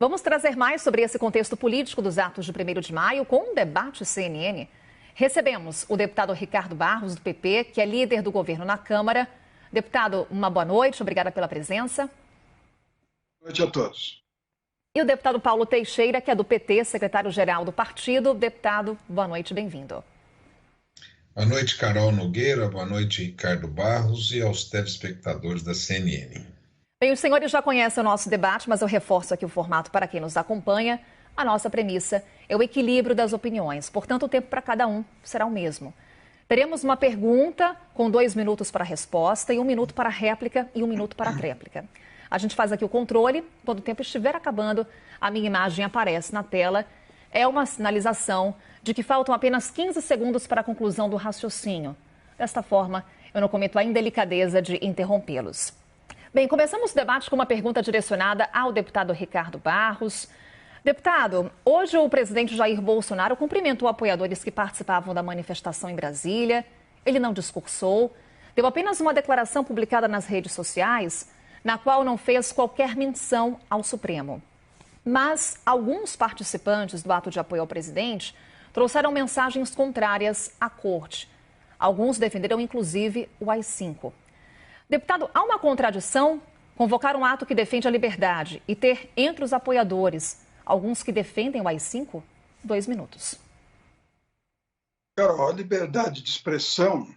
Vamos trazer mais sobre esse contexto político dos atos de 1º de maio com um debate CNN. Recebemos o deputado Ricardo Barros, do PP, que é líder do governo na Câmara. Deputado, uma boa noite, obrigada pela presença. Boa noite a todos. E o deputado Paulo Teixeira, que é do PT, secretário-geral do partido. Deputado, boa noite, bem-vindo. Boa noite, Carol Nogueira, boa noite, Ricardo Barros e aos telespectadores da CNN. Bem, os senhores já conhecem o nosso debate, mas eu reforço aqui o formato para quem nos acompanha. A nossa premissa é o equilíbrio das opiniões, portanto, o tempo para cada um será o mesmo. Teremos uma pergunta com 2 minutos para a resposta e 1 minuto para a réplica e 1 minuto para a tréplica. A gente faz aqui o controle, quando o tempo estiver acabando, a minha imagem aparece na tela. É uma sinalização de que faltam apenas 15 segundos para a conclusão do raciocínio. Desta forma, eu não cometo a indelicadeza de interrompê-los. Bem, começamos o debate com uma pergunta direcionada ao deputado Ricardo Barros. Deputado, hoje o presidente Jair Bolsonaro cumprimentou apoiadores que participavam da manifestação em Brasília. Ele não discursou, deu apenas uma declaração publicada nas redes sociais, na qual não fez qualquer menção ao Supremo. Mas alguns participantes do ato de apoio ao presidente trouxeram mensagens contrárias à corte. Alguns defenderam, inclusive, o AI-5. Deputado, há uma contradição convocar um ato que defende a liberdade e ter entre os apoiadores alguns que defendem o AI-5? 2 minutos. Carol, a liberdade de expressão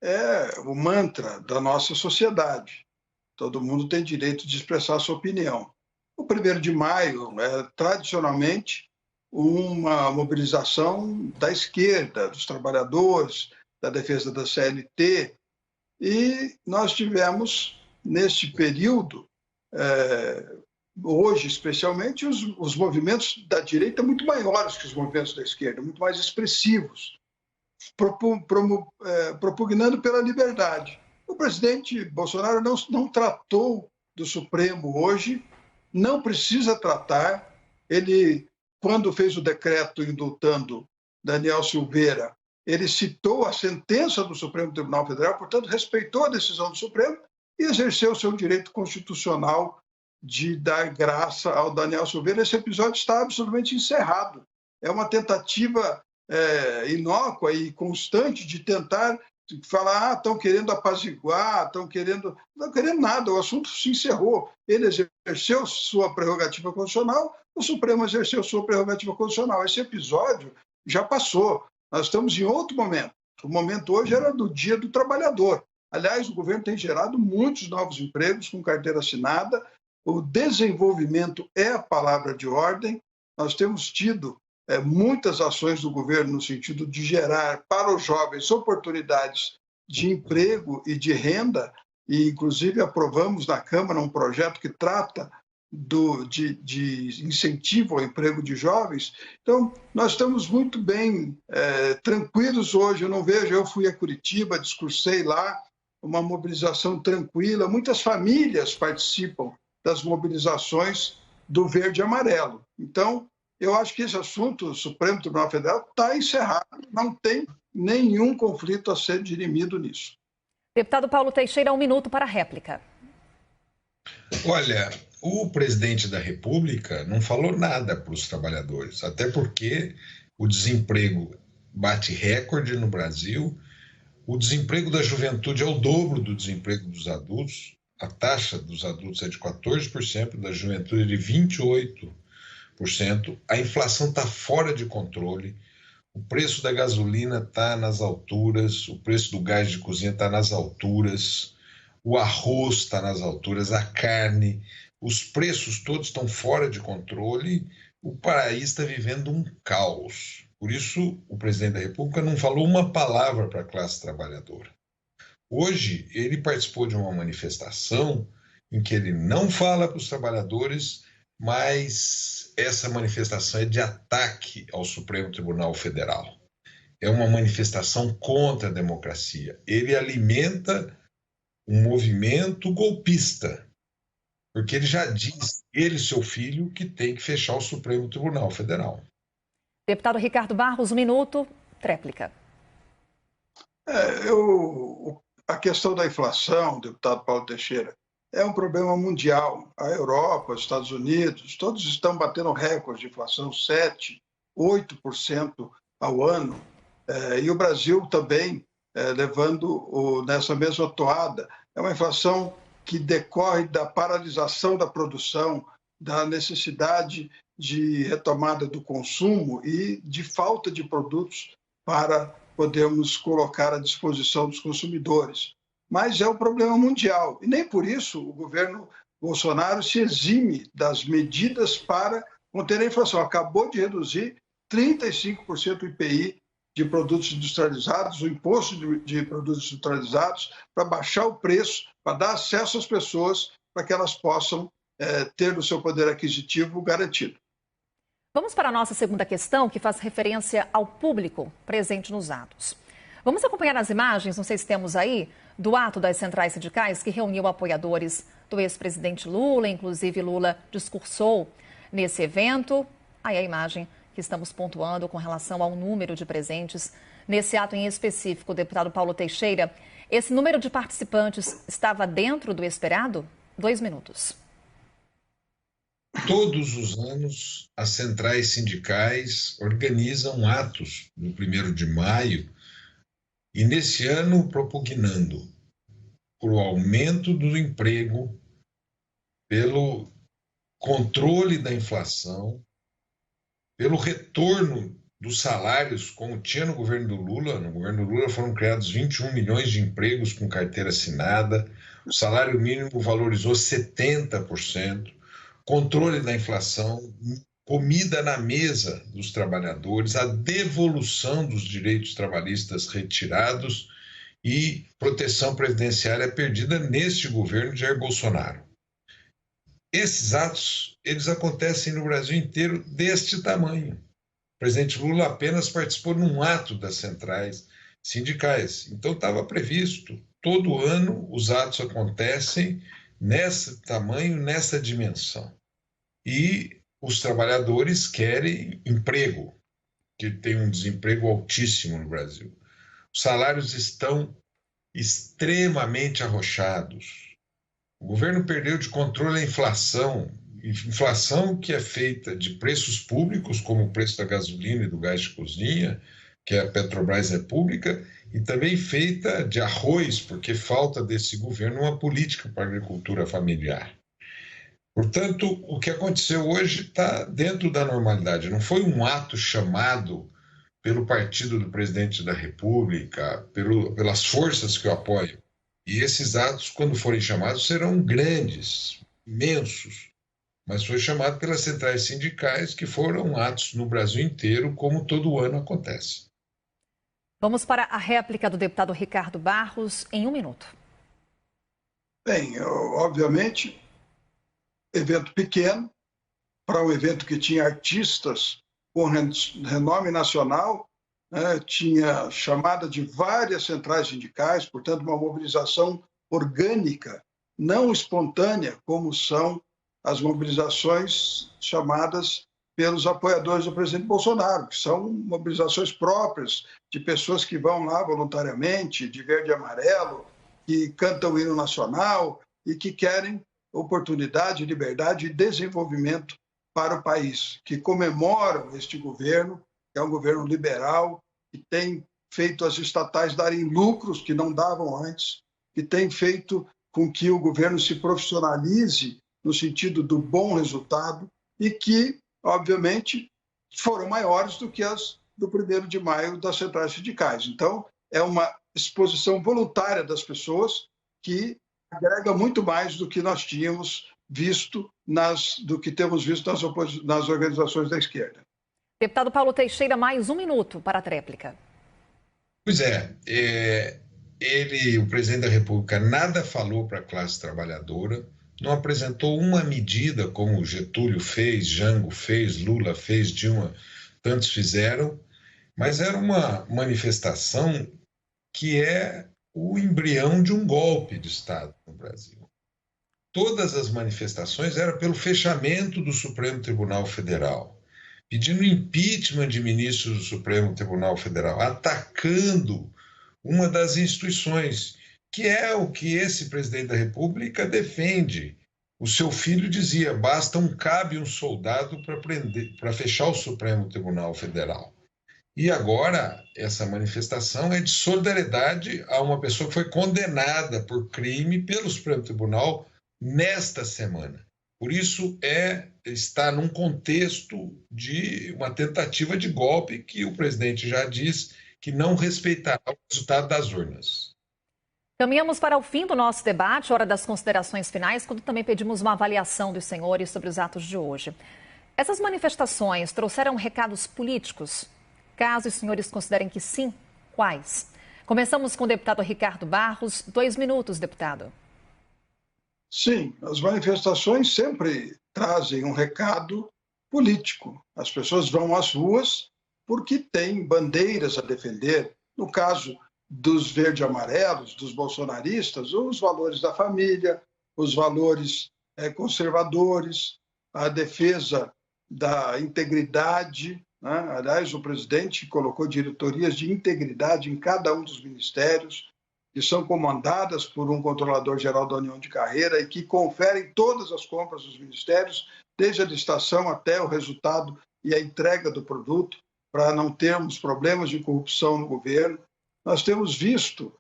é o mantra da nossa sociedade. Todo mundo tem direito de expressar a sua opinião. O 1º de maio é tradicionalmente uma mobilização da esquerda, dos trabalhadores, da defesa da CLT, e nós tivemos, neste período, hoje especialmente, os movimentos da direita muito maiores que os movimentos da esquerda, muito mais expressivos, propugnando pela liberdade. O presidente Bolsonaro não tratou do Supremo hoje, não precisa tratar. Ele, quando fez o decreto indultando Daniel Silveira, ele citou a sentença do Supremo Tribunal Federal, portanto, respeitou a decisão do Supremo e exerceu o seu direito constitucional de dar graça ao Daniel Silveira. Esse episódio está absolutamente encerrado. É uma tentativa inócua e constante de tentar falar, estão querendo apaziguar, não estão querendo nada, o assunto se encerrou. Ele exerceu sua prerrogativa constitucional, o Supremo exerceu sua prerrogativa constitucional. Esse episódio já passou. Nós estamos em outro momento. O momento hoje era do Dia do Trabalhador. Aliás, o governo tem gerado muitos novos empregos com carteira assinada. O desenvolvimento é a palavra de ordem. Nós temos tido muitas ações do governo no sentido de gerar para os jovens oportunidades de emprego e de renda, e inclusive aprovamos na Câmara um projeto que trata de incentivo ao emprego de jovens. Então, nós estamos muito bem tranquilos hoje. Eu fui a Curitiba, discursei lá, uma mobilização tranquila. Muitas famílias participam das mobilizações do verde e amarelo. Então, eu acho que esse assunto, o Supremo Tribunal Federal, está encerrado, não tem nenhum conflito a ser dirimido nisso. Deputado Paulo Teixeira, 1 minuto para a réplica. Olha, o presidente da República não falou nada para os trabalhadores, até porque o desemprego bate recorde no Brasil, o desemprego da juventude é o dobro do desemprego dos adultos, a taxa dos adultos é de 14%, da juventude é de 28%, a inflação está fora de controle, o preço da gasolina está nas alturas, o preço do gás de cozinha está nas alturas, o arroz está nas alturas, a carne, os preços todos estão fora de controle, o país está vivendo um caos. Por isso, o presidente da República não falou uma palavra para a classe trabalhadora. Hoje, ele participou de uma manifestação em que ele não fala para os trabalhadores, mas essa manifestação é de ataque ao Supremo Tribunal Federal. É uma manifestação contra a democracia. Ele alimenta um movimento golpista, porque ele já diz, ele e seu filho, que tem que fechar o Supremo Tribunal Federal. Deputado Ricardo Barros, 1 minuto, tréplica. A questão da inflação, deputado Paulo Teixeira, é um problema mundial. A Europa, os Estados Unidos, todos estão batendo recorde de inflação, 7%, 8% ao ano. E o Brasil também levando nessa mesma toada. É uma inflação que decorre da paralisação da produção, da necessidade de retomada do consumo e de falta de produtos para podermos colocar à disposição dos consumidores. Mas é um problema mundial e nem por isso o governo Bolsonaro se exime das medidas para conter a inflação. Acabou de reduzir 35% o IPI de produtos industrializados, o imposto de produtos industrializados, para baixar o preço, para dar acesso às pessoas, para que elas possam ter o seu poder aquisitivo garantido. Vamos para a nossa segunda questão, que faz referência ao público presente nos atos. Vamos acompanhar as imagens, não sei se temos aí, do ato das centrais sindicais que reuniu apoiadores do ex-presidente Lula, inclusive Lula discursou nesse evento. Aí a imagem que estamos pontuando com relação ao número de presentes nesse ato em específico, deputado Paulo Teixeira. Esse número de participantes estava dentro do esperado? 2 minutos. Todos os anos, as centrais sindicais organizam atos no 1º de maio e, nesse ano, propugnando por o aumento do emprego, pelo controle da inflação, pelo retorno dos salários, como tinha no governo do Lula. No governo do Lula foram criados 21 milhões de empregos com carteira assinada, o salário mínimo valorizou 70%, controle da inflação, comida na mesa dos trabalhadores, a devolução dos direitos trabalhistas retirados e proteção previdenciária perdida neste governo de Jair Bolsonaro. Esses atos, eles acontecem no Brasil inteiro deste tamanho. O presidente Lula apenas participou num ato das centrais sindicais. Então estava previsto, todo ano os atos acontecem nesse tamanho, nessa dimensão. E os trabalhadores querem emprego, que tem um desemprego altíssimo no Brasil. Os salários estão extremamente arrochados. O governo perdeu de controle a inflação que é feita de preços públicos, como o preço da gasolina e do gás de cozinha, que a Petrobras é pública, e também feita de arroz, porque falta desse governo uma política para a agricultura familiar. Portanto, o que aconteceu hoje está dentro da normalidade. Não foi um ato chamado pelo partido do presidente da República, pelas forças que o apoiam. E esses atos, quando forem chamados, serão grandes, imensos. Mas foi chamado pelas centrais sindicais, que foram atos no Brasil inteiro, como todo ano acontece. Vamos para a réplica do deputado Ricardo Barros em 1 minuto. Bem, obviamente, evento pequeno, para um evento que tinha artistas com renome nacional, né, tinha chamada de várias centrais sindicais, portanto, uma mobilização orgânica, não espontânea, como são as mobilizações chamadas pelos apoiadores do presidente Bolsonaro, que são mobilizações próprias de pessoas que vão lá voluntariamente, de verde e amarelo, que cantam o hino nacional e que querem oportunidade, liberdade e desenvolvimento para o país, que comemoram este governo, que é um governo liberal, que tem feito as estatais darem lucros que não davam antes, que tem feito com que o governo se profissionalize no sentido do bom resultado e que, obviamente, foram maiores do que as do 1º de maio das centrais sindicais. Então, é uma exposição voluntária das pessoas que agrega muito mais do que nós tínhamos visto, do que temos visto nas organizações da esquerda. Deputado Paulo Teixeira, mais 1 minuto para a tréplica. Pois o presidente da República, nada falou para a classe trabalhadora, não apresentou uma medida como Getúlio fez, Jango fez, Lula fez, Dilma, tantos fizeram, mas era uma manifestação que é o embrião de um golpe de Estado no Brasil. Todas as manifestações eram pelo fechamento do Supremo Tribunal Federal, pedindo impeachment de ministros do Supremo Tribunal Federal, atacando uma das instituições que é o que esse presidente da República defende. O seu filho dizia: basta cabe um soldado para fechar o Supremo Tribunal Federal. E agora essa manifestação é de solidariedade a uma pessoa que foi condenada por crime pelo Supremo Tribunal nesta semana. Por isso está num contexto de uma tentativa de golpe que o presidente já diz que não respeitará o resultado das urnas. Caminhamos para o fim do nosso debate, hora das considerações finais, quando também pedimos uma avaliação dos senhores sobre os atos de hoje. Essas manifestações trouxeram recados políticos? Caso os senhores considerem que sim, quais? Começamos com o deputado Ricardo Barros. 2 minutos, deputado. Sim, as manifestações sempre trazem um recado político. As pessoas vão às ruas porque têm bandeiras a defender. No caso dos verde-amarelos, dos bolsonaristas, os valores da família, os valores conservadores, a defesa da integridade, né? Aliás, o presidente colocou diretorias de integridade em cada um dos ministérios, que são comandadas por um controlador-geral da União de Carreira e que conferem todas as compras dos ministérios, desde a licitação até o resultado e a entrega do produto, para não termos problemas de corrupção no governo. Nós temos visto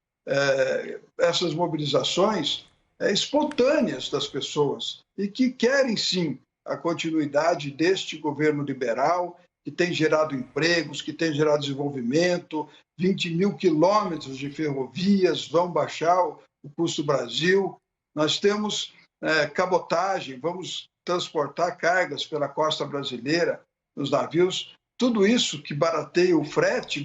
essas mobilizações espontâneas das pessoas e que querem, sim, a continuidade deste governo liberal, que tem gerado empregos, que tem gerado desenvolvimento. 20 mil quilômetros de ferrovias vão baixar o custo do Brasil. Nós temos cabotagem, vamos transportar cargas pela costa brasileira nos navios. Tudo isso que barateia o frete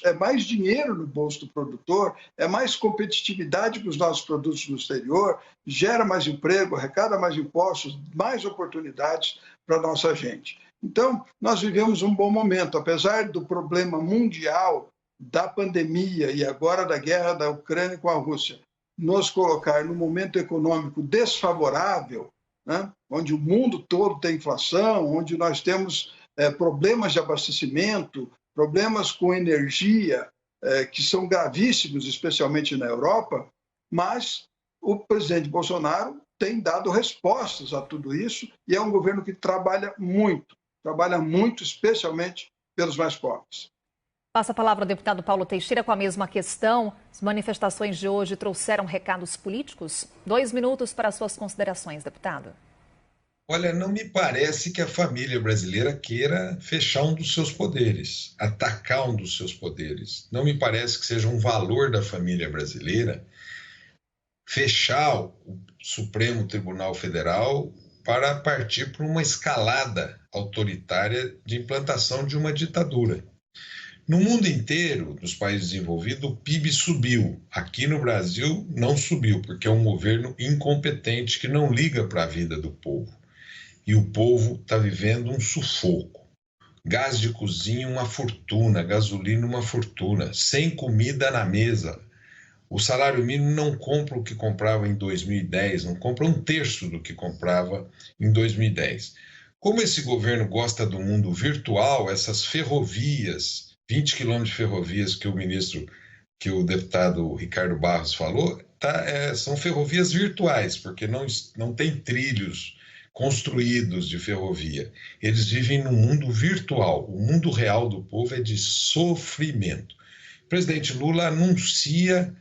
é mais dinheiro no bolso do produtor, é mais competitividade para os nossos produtos no exterior, gera mais emprego, arrecada mais impostos, mais oportunidades para a nossa gente. Então, nós vivemos um bom momento, apesar do problema mundial da pandemia e agora da guerra da Ucrânia com a Rússia, nos colocar num momento econômico desfavorável, né, onde o mundo todo tem inflação, onde nós temos problemas de abastecimento, problemas com energia, que são gravíssimos, especialmente na Europa, mas o presidente Bolsonaro tem dado respostas a tudo isso e é um governo que trabalha muito, especialmente pelos mais pobres. Passa a palavra ao deputado Paulo Teixeira com a mesma questão. As manifestações de hoje trouxeram recados políticos? 2 minutos para suas considerações, deputado. Olha, não me parece que a família brasileira queira fechar um dos seus poderes, atacar um dos seus poderes. Não me parece que seja um valor da família brasileira fechar o Supremo Tribunal Federal para partir para uma escalada autoritária de implantação de uma ditadura. No mundo inteiro, nos países desenvolvidos, o PIB subiu. Aqui no Brasil não subiu, porque é um governo incompetente que não liga para a vida do povo. E o povo está vivendo um sufoco. Gás de cozinha, uma fortuna. Gasolina, uma fortuna. Sem comida na mesa. O salário mínimo não compra o que comprava em 2010, não compra 1/3 do que comprava em 2010. Como esse governo gosta do mundo virtual, essas ferrovias, 20 quilômetros de ferrovias que o deputado Ricardo Barros falou, são ferrovias virtuais, porque não tem trilhos construídos de ferrovia. Eles vivem no mundo virtual. O mundo real do povo é de sofrimento. O presidente Lula anuncia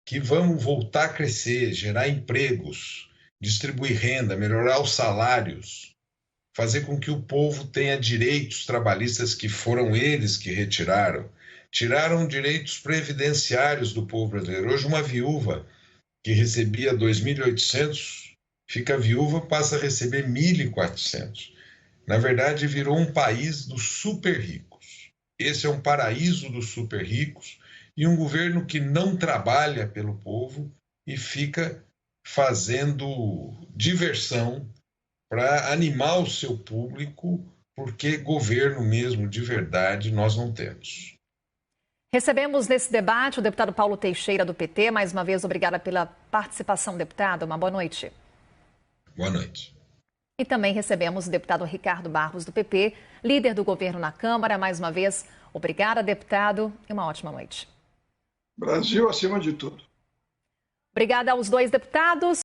que vamos voltar a crescer, gerar empregos, distribuir renda, melhorar os salários, fazer com que o povo tenha direitos trabalhistas que foram eles que retiraram. Tiraram direitos previdenciários do povo brasileiro. Hoje uma viúva que recebia 2.800 fica viúva, passa a receber 1.400. Na verdade, virou um país dos super ricos. Esse é um paraíso dos super ricos e um governo que não trabalha pelo povo e fica fazendo diversão para animar o seu público, porque governo mesmo de verdade nós não temos. Recebemos nesse debate o deputado Paulo Teixeira, do PT. Mais uma vez, obrigada pela participação, deputado. Uma boa noite. Boa noite. E também recebemos o deputado Ricardo Barros, do PP, líder do governo na Câmara. Mais uma vez, obrigada, deputado, e uma ótima noite. Brasil acima de tudo. Obrigada aos dois deputados.